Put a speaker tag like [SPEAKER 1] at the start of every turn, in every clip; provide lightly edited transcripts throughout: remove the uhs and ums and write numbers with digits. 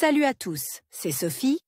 [SPEAKER 1] Salut à tous, c'est Sophie.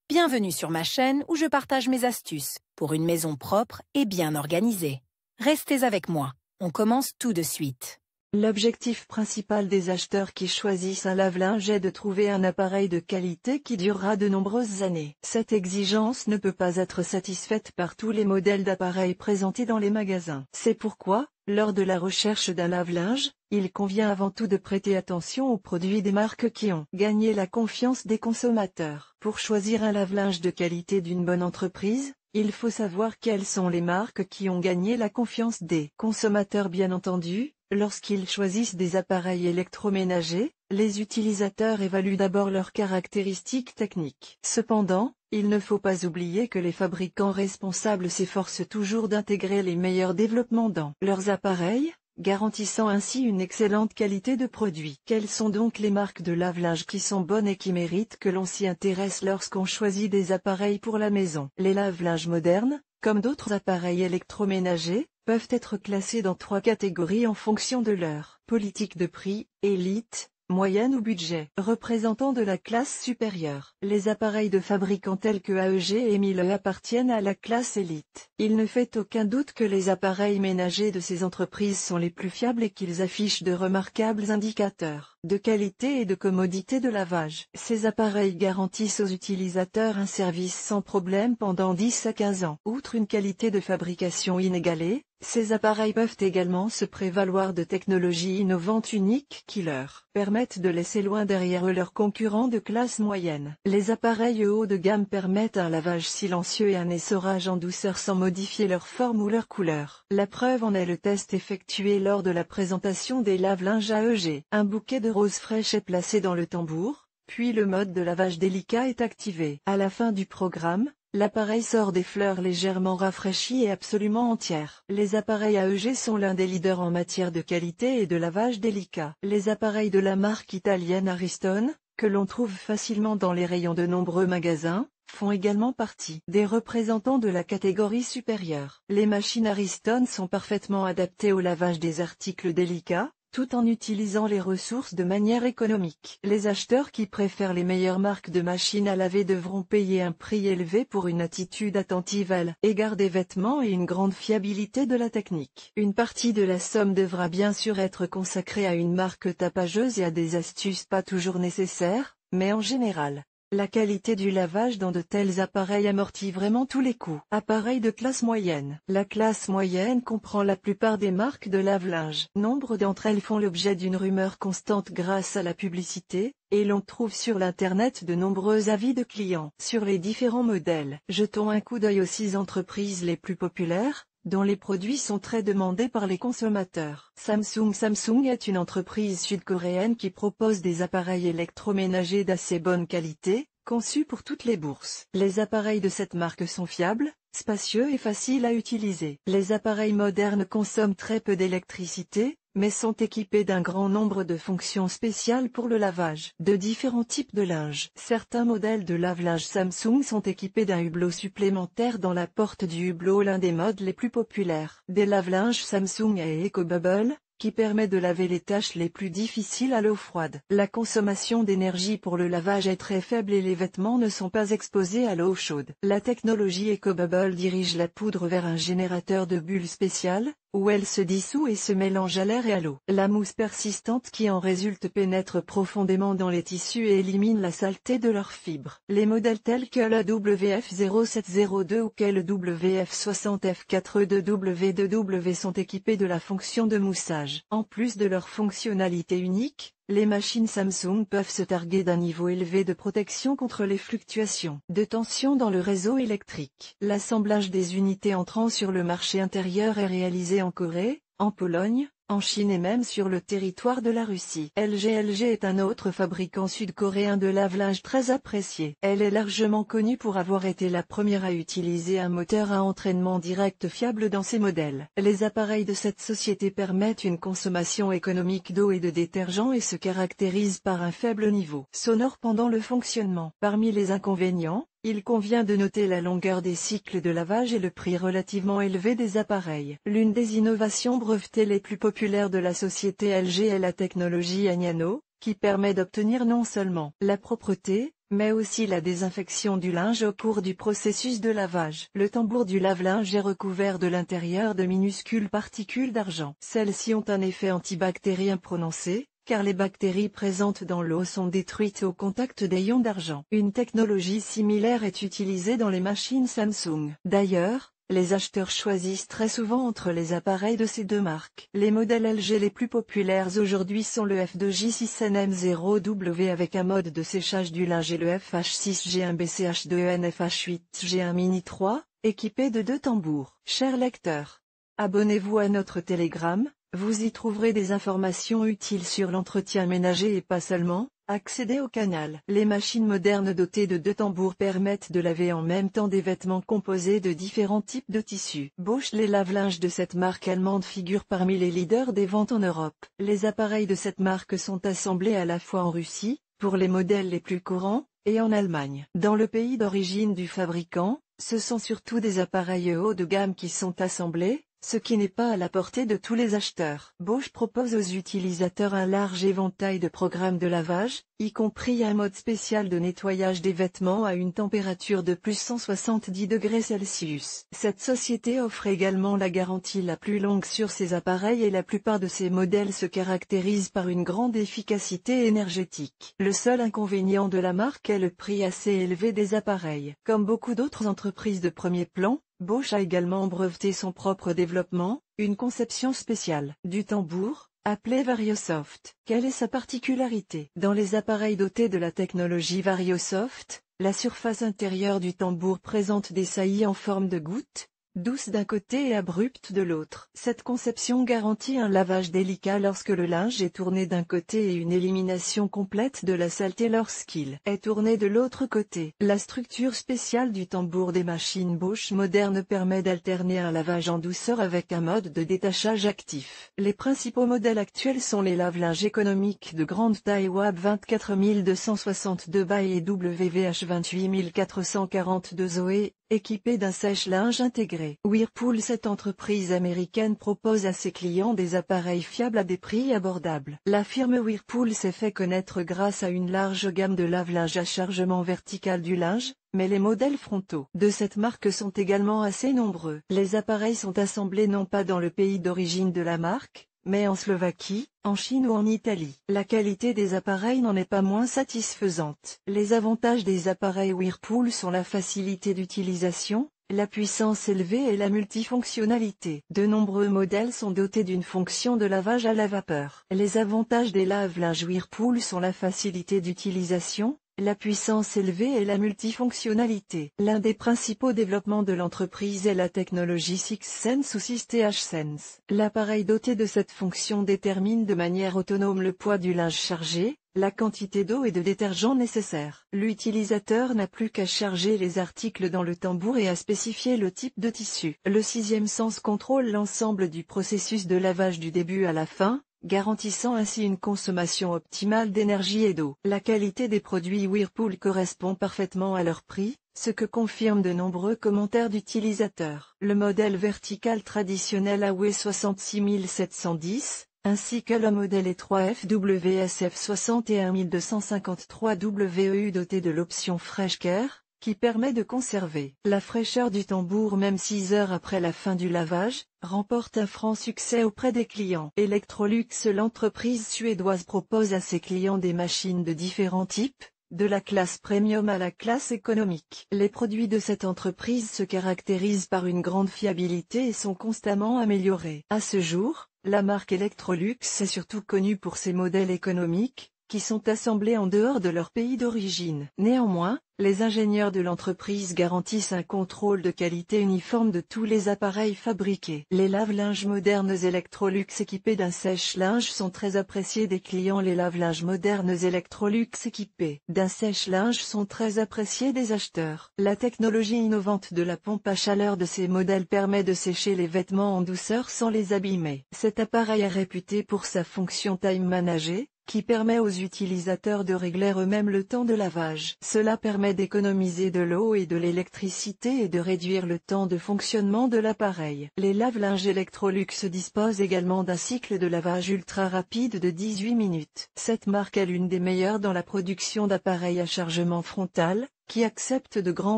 [SPEAKER 1] Bienvenue sur ma chaîne où je partage mes astuces pour une maison propre et bien organisée. Restez avec moi, on commence tout de suite.
[SPEAKER 2] L'objectif principal des acheteurs qui choisissent un lave-linge est de trouver un appareil de qualité qui durera de nombreuses années. Cette exigence ne peut pas être satisfaite par tous les modèles d'appareils présentés dans les magasins. C'est pourquoi, lors de la recherche d'un lave-linge, il convient avant tout de prêter attention aux produits des marques qui ont gagné la confiance des consommateurs. Pour choisir un lave-linge de qualité d'une bonne entreprise, il faut savoir quelles sont les marques qui ont gagné la confiance des consommateurs bien entendu. Lorsqu'ils choisissent des appareils électroménagers, les utilisateurs évaluent d'abord leurs caractéristiques techniques. Cependant, il ne faut pas oublier que les fabricants responsables s'efforcent toujours d'intégrer les meilleurs développements dans leurs appareils, garantissant ainsi une excellente qualité de produit. Quelles sont donc les marques de lave-linge qui sont bonnes et qui méritent que l'on s'y intéresse lorsqu'on choisit des appareils pour la maison? Les lave-linges modernes, comme d'autres appareils électroménagers, peuvent être classés dans 3 catégories en fonction de leur politique de prix, élite, moyenne ou budget. Représentant de la classe supérieure, les appareils de fabricants tels que AEG et Miele appartiennent à la classe élite. Il ne fait aucun doute que les appareils ménagers de ces entreprises sont les plus fiables et qu'ils affichent de remarquables indicateurs de qualité et de commodité de lavage. Ces appareils garantissent aux utilisateurs un service sans problème pendant 10 à 15 ans. Outre une qualité de fabrication inégalée, ces appareils peuvent également se prévaloir de technologies innovantes uniques qui leur permettent de laisser loin derrière eux leurs concurrents de classe moyenne. Les appareils haut de gamme permettent un lavage silencieux et un essorage en douceur sans modifier leur forme ou leur couleur. La preuve en est le test effectué lors de la présentation des lave-linges AEG. Un bouquet de roses fraîches est placé dans le tambour, puis le mode de lavage délicat est activé. À la fin du programme, l'appareil sort des fleurs légèrement rafraîchies et absolument entières. Les appareils AEG sont l'un des leaders en matière de qualité et de lavage délicat. Les appareils de la marque italienne Ariston, que l'on trouve facilement dans les rayons de nombreux magasins, font également partie des représentants de la catégorie supérieure. Les machines Ariston sont parfaitement adaptées au lavage des articles délicats, tout en utilisant les ressources de manière économique. Les acheteurs qui préfèrent les meilleures marques de machines à laver devront payer un prix élevé pour une attitude attentive à l'égard des vêtements et une grande fiabilité de la technique. Une partie de la somme devra bien sûr être consacrée à une marque tapageuse et à des astuces pas toujours nécessaires, mais en général, la qualité du lavage dans de tels appareils amortit vraiment tous les coûts. Appareils de classe moyenne. La classe moyenne comprend la plupart des marques de lave-linge. Nombre d'entre elles font l'objet d'une rumeur constante grâce à la publicité, et l'on trouve sur l'internet de nombreux avis de clients sur les différents modèles. Jetons un coup d'œil aux 6 entreprises les plus populaires, dont les produits sont très demandés par les consommateurs. Samsung est une entreprise sud-coréenne qui propose des appareils électroménagers d'assez bonne qualité, conçus pour toutes les bourses. Les appareils de cette marque sont fiables, spacieux et faciles à utiliser. Les appareils modernes consomment très peu d'électricité, mais sont équipés d'un grand nombre de fonctions spéciales pour le lavage de différents types de linge. Certains modèles de lave-linge Samsung sont équipés d'un hublot supplémentaire dans la porte du hublot, l'un des modes les plus populaires des lave-linges Samsung est EcoBubble, qui permet de laver les tâches les plus difficiles à l'eau froide. La consommation d'énergie pour le lavage est très faible et les vêtements ne sont pas exposés à l'eau chaude. La technologie EcoBubble dirige la poudre vers un générateur de bulles spécial, où elle se dissout et se mélange à l'air et à l'eau. La mousse persistante qui en résulte pénètre profondément dans les tissus et élimine la saleté de leurs fibres. Les modèles tels que le WF0702 ou que le WF60F42W2W sont équipés de la fonction de moussage. En plus de leur fonctionnalité unique, les machines Samsung peuvent se targuer d'un niveau élevé de protection contre les fluctuations de tension dans le réseau électrique. L'assemblage des unités entrant sur le marché intérieur est réalisé en Corée, en Pologne, en Chine et même sur le territoire de la Russie. LG est un autre fabricant sud-coréen de lave-linge très apprécié. Elle est largement connue pour avoir été la première à utiliser un moteur à entraînement direct fiable dans ses modèles. Les appareils de cette société permettent une consommation économique d'eau et de détergents et se caractérisent par un faible niveau sonore pendant le fonctionnement. Parmi les inconvénients, il convient de noter la longueur des cycles de lavage et le prix relativement élevé des appareils. L'une des innovations brevetées les plus populaires de la société LG est la technologie Agnano, qui permet d'obtenir non seulement la propreté, mais aussi la désinfection du linge au cours du processus de lavage. Le tambour du lave-linge est recouvert de l'intérieur de minuscules particules d'argent. Celles-ci ont un effet antibactérien prononcé, car les bactéries présentes dans l'eau sont détruites au contact des ions d'argent. Une technologie similaire est utilisée dans les machines Samsung. D'ailleurs, les acheteurs choisissent très souvent entre les appareils de ces deux marques. Les modèles LG les plus populaires aujourd'hui sont le F2J6NM0W avec un mode de séchage du linge et le FH6G1BCH2ENFH8G1 Mini 3, équipé de 2 tambours. Chers lecteurs, abonnez-vous à notre Telegram. Vous y trouverez des informations utiles sur l'entretien ménager et pas seulement. Accédez au canal. Les machines modernes dotées de 2 tambours permettent de laver en même temps des vêtements composés de différents types de tissus. Bosch. Les lave-linges de cette marque allemande figurent parmi les leaders des ventes en Europe. Les appareils de cette marque sont assemblés à la fois en Russie, pour les modèles les plus courants, et en Allemagne. Dans le pays d'origine du fabricant, ce sont surtout des appareils haut de gamme qui sont assemblés, ce qui n'est pas à la portée de tous les acheteurs. Bosch propose aux utilisateurs un large éventail de programmes de lavage, y compris un mode spécial de nettoyage des vêtements à une température de plus 170 degrés Celsius. Cette société offre également la garantie la plus longue sur ses appareils et la plupart de ses modèles se caractérisent par une grande efficacité énergétique. Le seul inconvénient de la marque est le prix assez élevé des appareils. Comme beaucoup d'autres entreprises de premier plan, Bosch a également breveté son propre développement, une conception spéciale du tambour, appelé VarioSoft. Quelle est sa particularité? Dans les appareils dotés de la technologie VarioSoft, la surface intérieure du tambour présente des saillies en forme de gouttes, douces d'un côté et abruptes de l'autre. Cette conception garantit un lavage délicat lorsque le linge est tourné d'un côté et une élimination complète de la saleté lorsqu'il est tourné de l'autre côté. La structure spéciale du tambour des machines Bosch modernes permet d'alterner un lavage en douceur avec un mode de détachage actif. Les principaux modèles actuels sont les lave-linges économiques de grande taille WAB 24262 by et WVH 28442 Zoé, équipés d'un sèche-linge intégré. Whirlpool. Cette entreprise américaine propose à ses clients des appareils fiables à des prix abordables. La firme Whirlpool s'est fait connaître grâce à une large gamme de lave-linge à chargement vertical du linge, mais les modèles frontaux de cette marque sont également assez nombreux. Les appareils sont assemblés non pas dans le pays d'origine de la marque, mais en Slovaquie, en Chine ou en Italie. La qualité des appareils n'en est pas moins satisfaisante. Les avantages des appareils Whirlpool sont la facilité d'utilisation, la puissance élevée et la multifonctionnalité. De nombreux modèles sont dotés d'une fonction de lavage à la vapeur. Les avantages des lave-linges Whirlpool sont la facilité d'utilisation, la puissance élevée et la multifonctionnalité. L'un des principaux développements de l'entreprise est la technologie SixSense ou SysTH-Sense. L'appareil doté de cette fonction détermine de manière autonome le poids du linge chargé, la quantité d'eau et de détergent nécessaire. L'utilisateur n'a plus qu'à charger les articles dans le tambour et à spécifier le type de tissu. Le sixième sens contrôle l'ensemble du processus de lavage du début à la fin, garantissant ainsi une consommation optimale d'énergie et d'eau. La qualité des produits Whirlpool correspond parfaitement à leur prix, ce que confirment de nombreux commentaires d'utilisateurs. Le modèle vertical traditionnel AW 66710, ainsi que le modèle E3 FWSF 61253 WEU doté de l'option Fresh Care, qui permet de conserver la fraîcheur du tambour même 6 heures après la fin du lavage, remporte un franc succès auprès des clients. Electrolux. L'entreprise suédoise propose à ses clients des machines de différents types, de la classe premium à la classe économique. Les produits de cette entreprise se caractérisent par une grande fiabilité et sont constamment améliorés. À ce jour, la marque Electrolux est surtout connue pour ses modèles économiques, qui sont assemblés en dehors de leur pays d'origine. Néanmoins, les ingénieurs de l'entreprise garantissent un contrôle de qualité uniforme de tous les appareils fabriqués. Les lave-linges modernes Electrolux équipés d'un sèche-linge sont très appréciés des clients. Les lave-linges modernes Electrolux équipés d'un sèche-linge sont très appréciés des acheteurs. La technologie innovante de la pompe à chaleur de ces modèles permet de sécher les vêtements en douceur sans les abîmer. Cet appareil est réputé pour sa fonction time manager, qui permet aux utilisateurs de régler eux-mêmes le temps de lavage. Cela permet d'économiser de l'eau et de l'électricité et de réduire le temps de fonctionnement de l'appareil. Les lave-linges Electrolux disposent également d'un cycle de lavage ultra rapide de 18 minutes. Cette marque est l'une des meilleures dans la production d'appareils à chargement frontal, qui acceptent de grands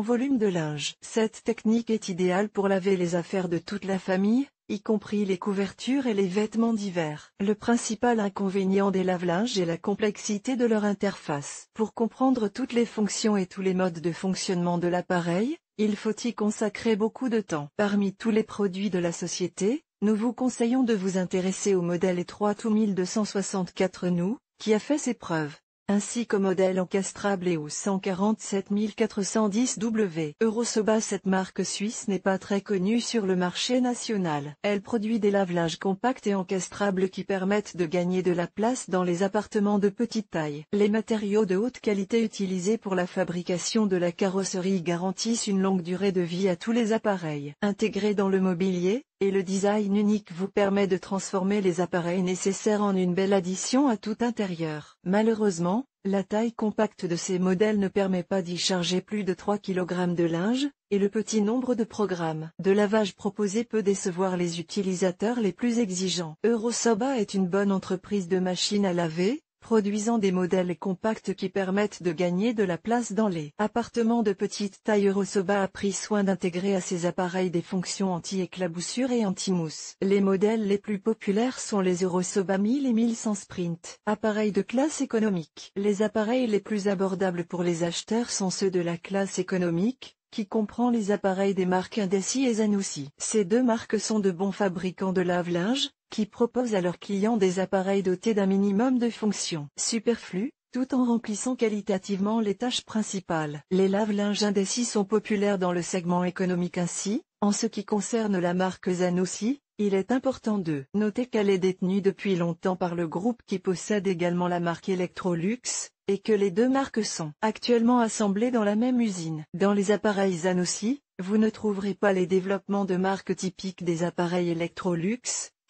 [SPEAKER 2] volumes de linge. Cette technique est idéale pour laver les affaires de toute la famille, y compris les couvertures et les vêtements d'hiver. Le principal inconvénient des lave-linges est la complexité de leur interface. Pour comprendre toutes les fonctions et tous les modes de fonctionnement de l'appareil, il faut y consacrer beaucoup de temps. Parmi tous les produits de la société, nous vous conseillons de vous intéresser au modèle E3 1264 NOU, qui a fait ses preuves, ainsi qu'au modèle encastrable EO 147410W. Eurosoba. Cette marque suisse n'est pas très connue sur le marché national. Elle produit des lave-linges compacts et encastrables qui permettent de gagner de la place dans les appartements de petite taille. Les matériaux de haute qualité utilisés pour la fabrication de la carrosserie garantissent une longue durée de vie à tous les appareils. Intégrés dans le mobilier, et le design unique vous permet de transformer les appareils nécessaires en une belle addition à tout intérieur. Malheureusement, la taille compacte de ces modèles ne permet pas d'y charger plus de 3 kg de linge, et le petit nombre de programmes de lavage proposés peut décevoir les utilisateurs les plus exigeants. Eurosoba est une bonne entreprise de machines à laver, produisant des modèles compacts qui permettent de gagner de la place dans les appartements de petite taille. Eurosoba a pris soin d'intégrer à ses appareils des fonctions anti-éclaboussure et anti-mousse. Les modèles les plus populaires sont les Eurosoba 1000 et 1100 Sprint. Appareils de classe économique. Les appareils les plus abordables pour les acheteurs sont ceux de la classe économique, qui comprend les appareils des marques Indesi et Zanussi. Ces deux marques sont de bons fabricants de lave-linge, qui proposent à leurs clients des appareils dotés d'un minimum de fonctions superflues, tout en remplissant qualitativement les tâches principales. Les lave-linges Indesi sont populaires dans le segment économique ainsi. En ce qui concerne la marque Zanussi, il est important de noter qu'elle est détenue depuis longtemps par le groupe qui possède également la marque Electrolux, et que les deux marques sont actuellement assemblées dans la même usine. Dans les appareils Zanussi, vous ne trouverez pas les développements de marques typiques des appareils Electrolux,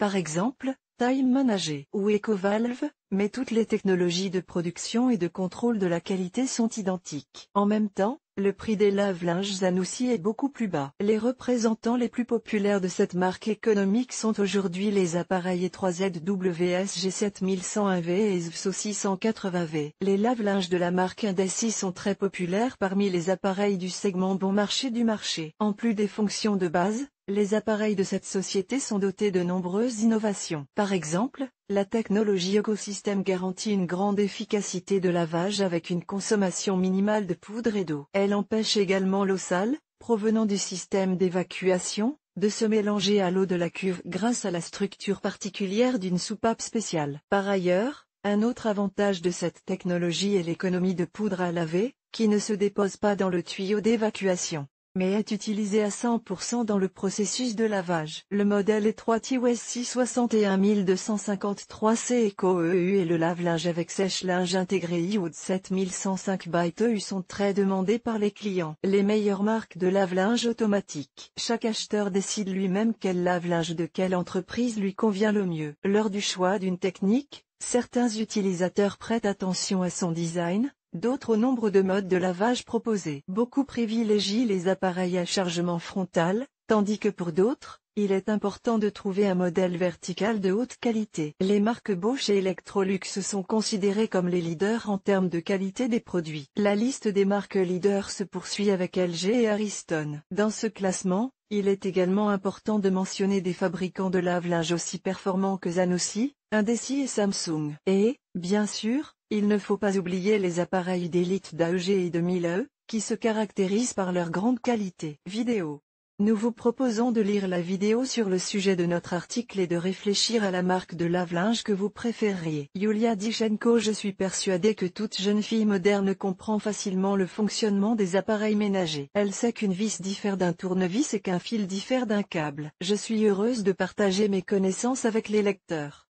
[SPEAKER 2] par exemple, Time Manager ou EcoValve, mais toutes les technologies de production et de contrôle de la qualité sont identiques. En même temps, le prix des lave-linges Zanussi est beaucoup plus bas. Les représentants les plus populaires de cette marque économique sont aujourd'hui les appareils E3ZWS G7101V et ZVSO 680V. Les lave-linges de la marque Indesi sont très populaires parmi les appareils du segment bon marché du marché. En plus des fonctions de base, les appareils de cette société sont dotés de nombreuses innovations. Par exemple, la technologie Ecosystem garantit une grande efficacité de lavage avec une consommation minimale de poudre et d'eau. Elle empêche également l'eau sale, provenant du système d'évacuation, de se mélanger à l'eau de la cuve grâce à la structure particulière d'une soupape spéciale. Par ailleurs, un autre avantage de cette technologie est l'économie de poudre à laver, qui ne se dépose pas dans le tuyau d'évacuation, mais est utilisé à 100% dans le processus de lavage. Le modèle E3 61253C Eco EU et le lave-linge avec sèche-linge intégré IOD 7105 by EU sont très demandés par les clients. Les meilleures marques de lave-linge automatique. Chaque acheteur décide lui-même quel lave-linge de quelle entreprise lui convient le mieux. Lors du choix d'une technique, certains utilisateurs prêtent attention à son design, d'autres au nombre de modes de lavage proposés. Beaucoup privilégient les appareils à chargement frontal, tandis que pour d'autres, il est important de trouver un modèle vertical de haute qualité. Les marques Bosch et Electrolux sont considérées comme les leaders en termes de qualité des produits. La liste des marques leaders se poursuit avec LG et Ariston. Dans ce classement, il est également important de mentionner des fabricants de lave-linge aussi performants que Zanussi, Indesi et Samsung. Et, bien sûr, il ne faut pas oublier les appareils d'élite d'AEG et de Miele, qui se caractérisent par leur grande qualité. Vidéo. Nous vous proposons de lire la vidéo sur le sujet de notre article et de réfléchir à la marque de lave-linge que vous préféreriez. Yulia Dichenko. Je suis persuadée que toute jeune fille moderne comprend facilement le fonctionnement des appareils ménagers. Elle sait qu'une vis diffère d'un tournevis et qu'un fil diffère d'un câble. Je suis heureuse de partager mes connaissances avec les lecteurs.